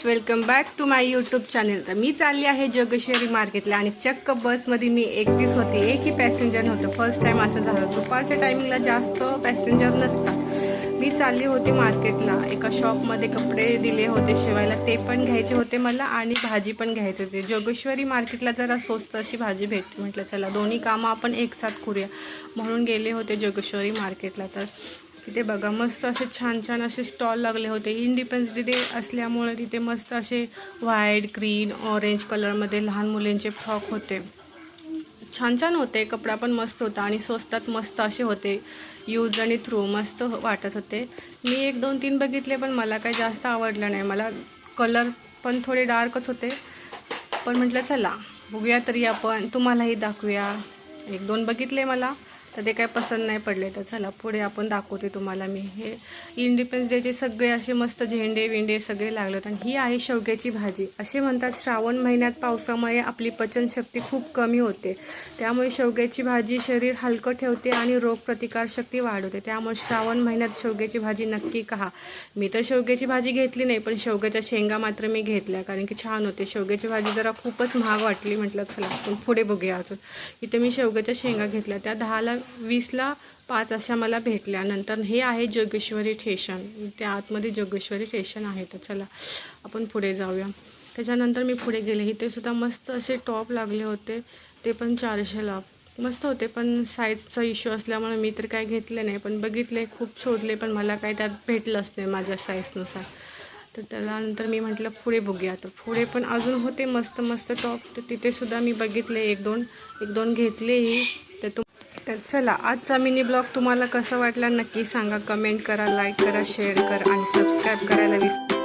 Friends, welcome back to my YouTube channel. तर मी चालली आहे जोगेश्वरी मार्केटला आणि चक्क बसमध्ये मी एकटीच होते, एकही पॅसेंजर नव्हतं। फर्स्ट टाईम असं झालं। दुपारच्या टायमिंगला जास्त पॅसेंजर नसतात। मी चालली होती मार्केटला। एका शॉपमध्ये कपडे दिले होते शिवायला, ते पण घ्यायचे होते मला आणि भाजी पण घ्यायची होती। जोगेश्वरी मार्केटला जरा स्वस्त अशी भाजी भेटते। म्हटलं चला दोन्ही कामं आपण एकसाथ करूया, म्हणून गेले होते जोगेश्वरी मार्केटला। तर तिथे बघा मस्त असे छान छान असे स्टॉल लागले होते। इंडिपेंडन्स डे असल्यामुळे तिथे मस्त असे व्हाईट, ग्रीन, ऑरेंज कलरमध्ये लहान मुलींचे फ्रॉक होते। छान छान होते, कपडा पण मस्त होता आणि स्वस्तात मस्त असे होते। यूज आणि थ्रू मस्त वाटत होते। मी 1, 2, 3 बघितले, पण मला काही जास्त आवडलं नाही। मला कलर पण थोडे डार्कच होते, पण म्हटलं चला बघूया तरी आपण, तुम्हालाही दाखवूया। 1, 2 बघितले मला, तर ते काय पसंत नाही पडले। तर चला पुढे आपण दाखवते तुम्हाला मी। हे इंडिपेंडन्स डेचे सगळे असे मस्त झेंडे विंडे सगळे लागलेत। आणि ही आहे शेवग्याची भाजी। असे म्हणतात श्रावण महिन्यात पावसामुळे आपली पचनशक्ती खूप कमी होते, त्यामुळे शेवग्याची भाजी शरीर हलकं ठेवते आणि रोगप्रतिकारशक्ती वाढवते। त्यामुळे श्रावण महिन्यात शेवग्याची भाजी नक्की खा। मी तर शेवग्याची भाजी घेतली नाही, पण शेवग्याच्या शेंगा मात्र मी घेतल्या, कारण की छान होते। शेवग्याची भाजी जरा खूपच महाग वाटली, म्हटलं चला आपण पुढे बघूया अजून। इथे मी शेवग्याच्या शेंगा घेतल्या, त्या 10ला 20ला 5 अशा मला भेटल्या। नंतर हे आहे जोगेश्वरी स्टेशन, त्या आतमध्ये जोगेश्वरी स्टेशन आहे। तर चला आपण पुढे जाऊया। त्याच्यानंतर मी पुढे गेले, इथे सुद्धा मस्त असे टॉप लागले होते, ते पण 400ला मस्त होते। पण साईजचा इश्यू असल्यामुळे मी तर काय घेतले नाही, पण बघितले खूप शोधले, पण मला काय त्यात भेटलंच नाही माझ्या साईजनुसार। तर त्यानंतर मी म्हटलं पुढे बघूया। तर पुढे पण अजून होते मस्त मस्त टॉप, तर तिथे सुद्धा मी बघितले, 1, 2 घेतलेही। तर चला आजचा मिनी ब्लॉग तुम्हाला कसा वाटला नक्की सांगा, कमेंट करा, लाईक करा, शेअर करा आणि सबस्क्राईब करायला विसरू